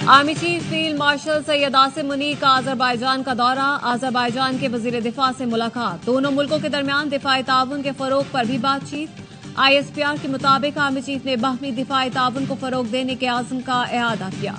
Army chief field marshal Syed Asim Munir का Azerbaijan का दौरा। अजरबैजान के वजीर दिफा से मुलाकात। दोनों मुल्कों के दरमियान दिफाई ताउन के फरोग पर भी बातचीत। ISPR के मुताबिक आर्मी चीफ ने बाहमी दिफाई ताउन को फरोग देने के आज़म का इआदा किया।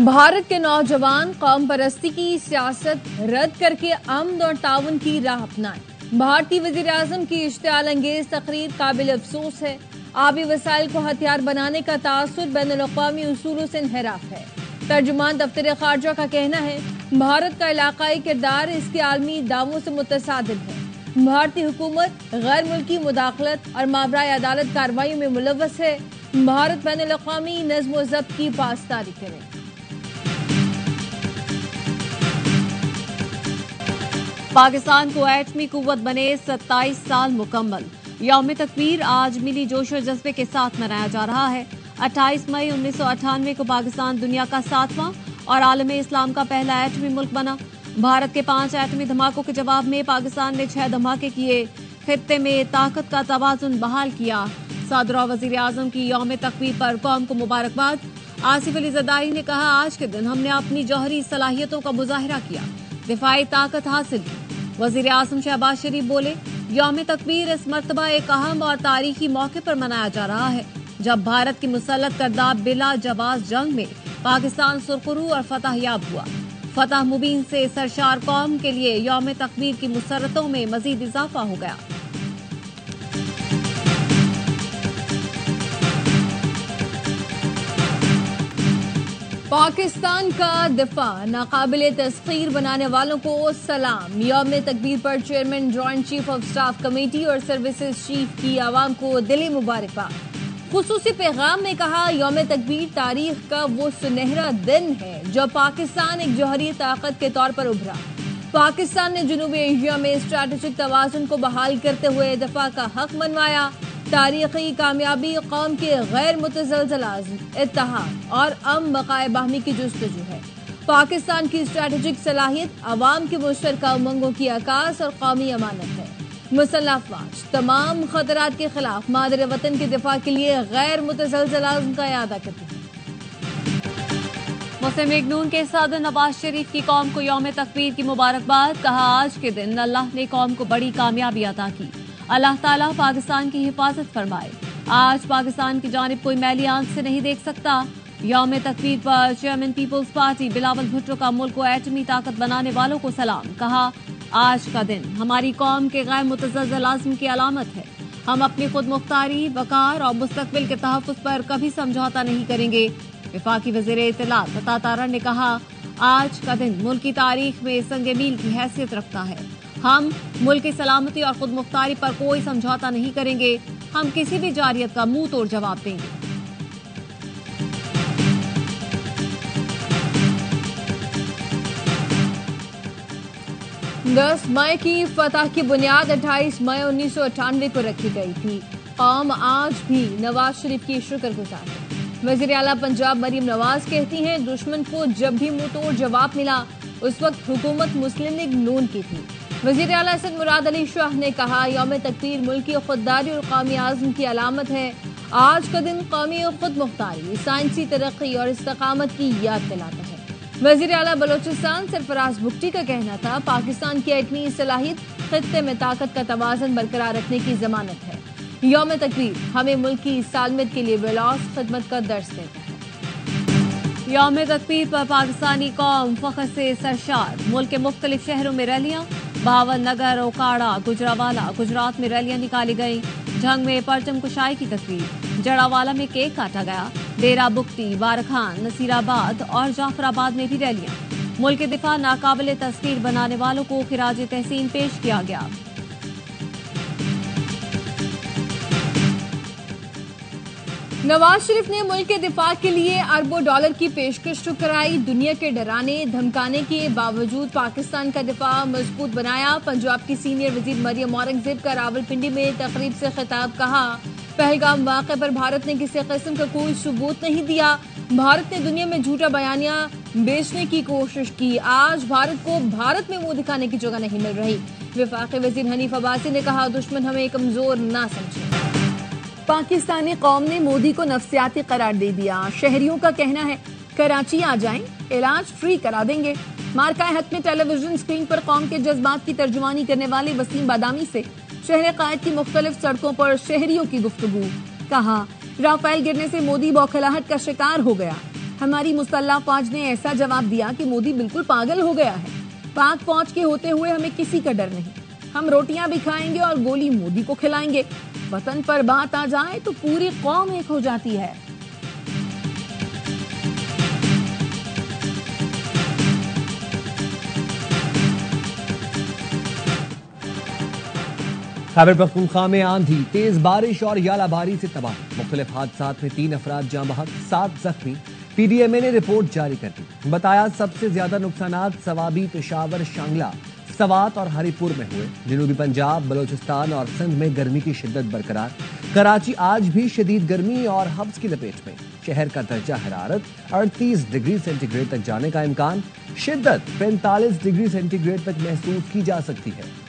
भारत के नौजवान कौम परस्ती की सियासत रद्द करके अमन और ताउन की राह अपनाएं। भारतीय वजीर आजम की इश्तियाल अंगेज तकरीर काबिल अफसोस है। आबी वसाइल को हथियार बनाने का तासुर बैनुल-अक़वामी उसूलों से इन्हिराफ है। तर्जुमान दफ्तर खारजा का कहना है भारत का इलाकाई किरदार इसके आलमी दावों से मुतसादिम है। भारतीय हुकूमत गैर मुल्की मुदाखलत और मावराए अदालत कार्रवाई में मुलव्वस है। भारत बैनुल-अक़वामी नज़्म व ज़ब्त की पासदारी करे। पाकिस्तान को एटमी कुव्वत बने 27 साल मुकम्मल। यौम तकबीर आज मिली जोश और जज्बे के साथ मनाया जा रहा है। 28 मई 1998 को पाकिस्तान दुनिया का 7वां और आलम इस्लाम का पहला एटमी मुल्क बना। भारत के 5 एटमी धमाकों के जवाब में पाकिस्तान ने 6 धमाके किए। खित्ते में ताकत का तवाजुन बहाल किया। सदर और वजीर आजम की यौम तकबीर पर कौम को मुबारकबाद। आसिफ अली ज़रदारी ने कहा आज के दिन हमने अपनी जौहरी सलाहियतों का मुजाहिरा किया, दिफाई ताकत हासिल की। वजीर आजम शहबाज शरीफ बोले यौम तकबीर इस मर्तबा एक अहम और तारीखी मौके पर मनाया जा रहा है जब भारत की मुसल्लत करदा बिला जवाब जंग में पाकिस्तान सुरखरू और फतह याब हुआ। फतह मुबीन से सरशार कौम के लिए यौम तकबीर की मुसर्रतों में मजीद इजाफा हो गया। पाकिस्तान का दिफा नाकाबिले तस्खीर बनाने वालों को सलाम। यौम तकबीर पर chairman joint chief of staff committee और सर्विसेज चीफ की आवाम को दिली मुबारकबाद। खुसूसी पैगाम में कहा यौम तकबीर तारीख का वो सुनहरा दिन है जब पाकिस्तान एक जौहरी ताकत के तौर पर उभरा। पाकिस्तान ने जनूबी एशिया में स्ट्रैटेजिक तवाज़ुन को बहाल करते हुए दफा का हक मनवाया। तारीखी कामयाबी कौम के गैर मुतज़लज़ल इत्तेहाद और बक़ाए बाहमी की जुस्तजू है। पाकिस्तान की स्ट्रैटेजिक सलाहियत अवाम के मुश्तरका उमंगों की अकास और कौमी अमानत है। मुसल्लह अफ़वाज तमाम खतरात के खिलाफ मादर वतन के दिफा के लिए गैर मुतज़लज़ल आज़म का इआदा करती है। मुस्लिम लीग नून के सदर नवाज शरीफ की कौम को यौम तकबीर की मुबारकबाद। कहा आज के दिन अल्लाह ने कौम को बड़ी कामयाबी अता की। अल्लाह ताला पाकिस्तान की हिफाजत फरमाए। आज पाकिस्तान की जानिब कोई मैली आंख से नहीं देख सकता। यौम तकबीर पर chairman Peoples Party Bilawal Bhutto का मुल्क को एटमी ताकत बनाने वालों को सलाम। कहा आज का दिन हमारी कौम के गैर मुतज़लज़ल आज़म की अलामत है। हम अपनी खुद मुख्तारी, वकार और मुस्तकबिल के तहफ़्फ़ुज़ पर कभी समझौता नहीं करेंगे। वफाकी वज़ीर इत्तलात अता तारर ने कहा आज का दिन मुल्क की तारीख में संगे मील की हैसियत रखता है। हम मुल्क की सलामती और खुद मुख्तारी पर कोई समझौता नहीं करेंगे। हम किसी भी जारियत का मुंह तोड़ जवाब देंगे। 10 मई की फतह की बुनियाद 28 मई 1998 को रखी गई थी। कौम आज भी नवाज शरीफ की शुक्रगुजार है। वज़ीर आला पंजाब मरीम नवाज कहती हैं दुश्मन को जब भी मुंह तोड़ जवाब मिला उस वक्त हुकूमत मुस्लिम लीग नून की थी। वज़ीर आला असद मुराद अली शाह ने कहा यौम तकबीर मुल्की खुददारी और कौमी आज़म की अलामत है। आज का दिन कौमी खुद मुख्तारी, साइंसी तरक्की और इस्तकामत की याद दिलाता है। वज़ीर आला बलोचिस्तान सरफराज भुट्टी का कहना था पाकिस्तान की एटमी सलाहियत खित्ते में ताकत का तवाज़ुन बरकरार रखने की जमानत है। यौम तकबीर हमें मुल्क की सालमियत के लिए बेलौस खिदमत का दर्स देता है। यौम तकबीर पर पाकिस्तानी कौम फख्र से सरशार। मुल्क के मुख्तलिफ शहरों में रैलियां। भावन नगर, ओकाड़ा, गुजरावाला, गुजरात में रैलियां निकाली गई। झंग में परचम कुशाई की तकरीर। जड़ावाला में केक काटा गया। डेरा बुख्ती, बारखान, नसीराबाद और जाफराबाद में भी रैलियां। मुल्क के दिफा नाकाबिले तस्खीर बनाने वालों को खिराज तहसीन पेश किया गया। नवाज शरीफ ने मुल्क के दिफा के लिए अरबों डॉलर की पेशकश कराई। दुनिया के डराने धमकाने के बावजूद पाकिस्तान का दिफा मजबूत बनाया। पंजाब की सीनियर वजीर मरियम औरंगजेब का रावलपिंडी में तकरीब से खिताब। कहा पहलगाम वाक़े पर भारत ने किसी किस्म का कोई सबूत नहीं दिया। भारत ने दुनिया में झूठा बयानिया बेचने की कोशिश की। आज भारत को भारत में मुंह दिखाने की जगह नहीं मिल रही। वफाकी वजीर हनीफ अब्बासी ने कहा दुश्मन हमें कमजोर ना समझे। पाकिस्तानी कौम ने मोदी को नफ्सियाती करार दे दिया। शहरियों का कहना है कराची आ जाएं, इलाज फ्री करा देंगे। मार्काए हक में टेलीविजन स्क्रीन पर कौम के जज्बात की तर्जुमानी करने वाले वसीम बादामी से शहर कायद की मुख्तलिफ सड़कों पर शहरियों की गुफ्तगू। कहा, राफेल गिरने से मोदी बौखलाहट का शिकार हो गया। हमारी मुसल्लह फौज ने ऐसा जवाब दिया कि मोदी बिल्कुल पागल हो गया है। पाक फौज के होते हुए हमें किसी का डर नहीं। हम रोटियां भी खाएंगे और गोली मोदी को खिलाएंगे। वतन पर बात आ जाए तो पूरी कौम एक हो जाती है। खैबर पख्तूनख्वा में आंधी, तेज बारिश और यालाबारी से तबाही। मुख्तलिफ हादसात में 3 अफराद जाँ बहक, 7 जख्मी। पीडीएमए ने रिपोर्ट जारी कर दी। बताया सबसे ज्यादा नुकसानात सवाबी, पेशावर, शांगला, सवात और हरिपुर में हुए। जनूबी पंजाब, बलोचिस्तान और सिंध में गर्मी की शिद्दत बरकरार। कराची आज भी शदीद गर्मी और हब्स की लपेट में। शहर का दर्जा हरारत 38 डिग्री सेंटीग्रेड तक जाने का इम्कान। शिद्दत 45 डिग्री सेंटीग्रेड तक महसूस की जा सकती है।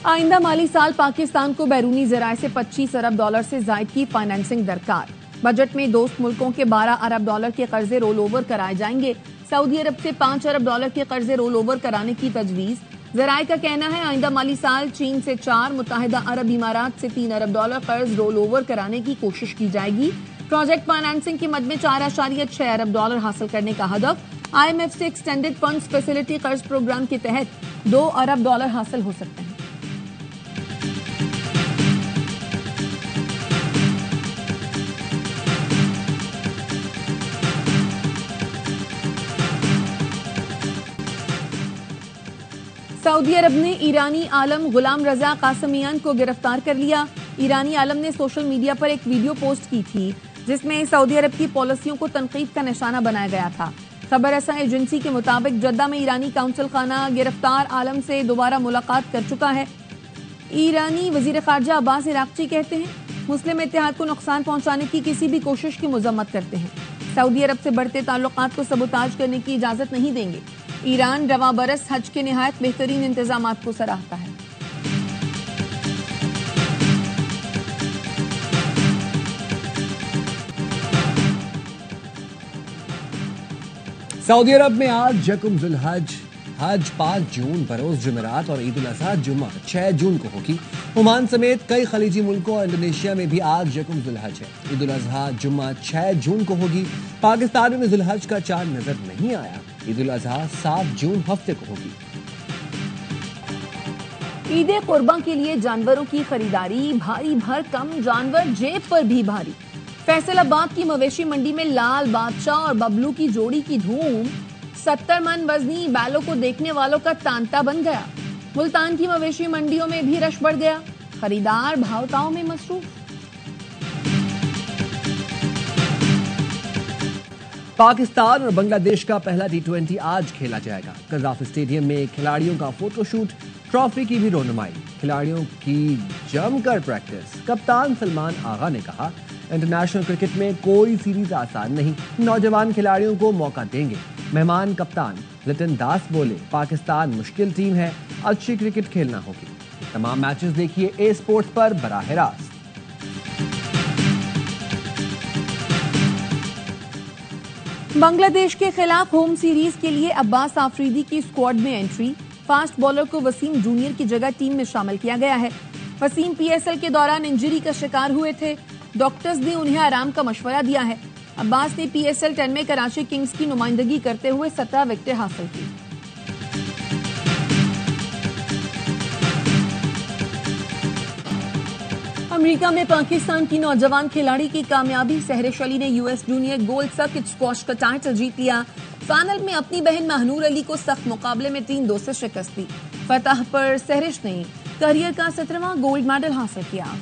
आइंदा माली साल पाकिस्तान को बैरूनी ज़राए से 25 अरब डॉलर से ज़ायद की फाइनेंसिंग दरकार। बजट में दोस्त मुल्कों के 12 अरब डॉलर के कर्जे रोल ओवर कराए जाएंगे। सऊदी अरब से 5 अरब डॉलर के कर्जे रोल ओवर कराने की तजवीज। ज़राए का कहना है आइंदा माली साल चीन से 4, मुत्तहिदा अरब इमारात से 3 अरब डॉलर कर्ज रोल ओवर कराने की कोशिश की जाएगी। प्रोजेक्ट फाइनेंसिंग की मद में 4.6 अरब डॉलर हासिल करने का हदफ। IMF से एक्सटेंडेड फंड्स फैसिलिटी कर्ज प्रोग्राम के तहत 2 अरब डॉलर हासिल हो सकते हैं। सऊदी अरब ने ईरानी आलम गुलाम रजा कासमियान को गिरफ्तार कर लिया। ईरानी आलम ने सोशल मीडिया पर एक वीडियो पोस्ट की थी जिसमें सऊदी अरब की पॉलिसियों को तनकीद का निशाना बनाया गया था। खबर रसा एजेंसी के मुताबिक जद्दा में ईरानी काउंसिल खाना गिरफ्तार आलम से दोबारा मुलाकात कर चुका है। ईरानी वजीर खारजा अब्बास इराक्ची कहते हैं मुस्लिम इत्तेहाद को नुकसान पहुंचाने की किसी भी कोशिश की मजम्मत करते हैं। सऊदी अरब से बढ़ते ताल्लुकात को सबोताज करने की इजाजत नहीं देंगे। ईरान रवा बरस हज के निहायत बेहतरीन इंतजामात को सराहता है। सऊदी अरब में आज यकुम जुल हज 5 जून, बरोज जुमेरात और ईद उल अजहा जुम्मा 6 जून को होगी। ओमान समेत कई खलीजी मुल्कों और इंडोनेशिया में भी आज यकुम जुल हज है। ईद उल अजहा जुम्मा 6 जून को होगी। पाकिस्तान में जुल हज का चांद नजर नहीं आया। ईद उल अजहा 7 जून हफ्ते को होगी। ईद कुर्बान के लिए जानवरों की खरीदारी, भारी भरकम जानवर जेब पर भी भारी। फैसलाबाद की मवेशी मंडी में लाल बादशाह और बबलू की जोड़ी की धूम। 70 मन वजनी बैलों को देखने वालों का तांता बन गया। मुल्तान की मवेशी मंडियों में भी रश बढ़ गया। खरीदार भावताओं में मसरूफ। पाकिस्तान और बांग्लादेश का पहला T20 आज खेला जाएगा। कज़ाफ स्टेडियम में खिलाड़ियों का फोटोशूट, ट्रॉफी की भी रोनुमाई, खिलाड़ियों की जमकर प्रैक्टिस। कप्तान सलमान आगा ने कहा इंटरनेशनल क्रिकेट में कोई सीरीज आसान नहीं, नौजवान खिलाड़ियों को मौका देंगे। मेहमान कप्तान लिटन दास बोले पाकिस्तान मुश्किल टीम है, अच्छी क्रिकेट खेलना होगी। तमाम मैचेस देखिए ए स्पोर्ट्स पर बराह रास्त। बांग्लादेश के खिलाफ होम सीरीज के लिए अब्बास आफरीदी की स्क्वाड में एंट्री। फास्ट बॉलर को वसीम जूनियर की जगह टीम में शामिल किया गया है। वसीम PSL के दौरान इंजरी का शिकार हुए थे। डॉक्टर्स ने उन्हें आराम का मशवरा दिया है। अब्बास ने PSL 10 में कराची किंग्स की नुमाइंदगी करते हुए 17 विकेटें हासिल की। अमेरिका में पाकिस्तान की नौजवान खिलाड़ी की कामयाबी। सहरिश अली ने US junior gold circuit squash का टाइटल जीत लिया। फाइनल में अपनी बहन महनूर अली को सख्त मुकाबले में 3-2 से शिकस्त दी। फतह पर सहरिश ने करियर का 17वां गोल्ड मेडल हासिल किया।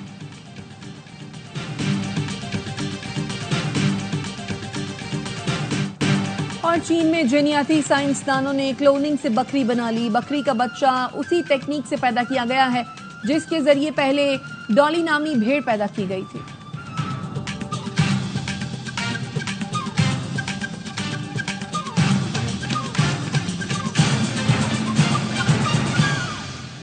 और चीन में जेनियाती साइंसदानों ने क्लोनिंग से बकरी बना ली। बकरी का बच्चा उसी टेक्निक से पैदा किया गया है जिसके जरिए पहले डॉली नामी भेड़ पैदा की गई थी।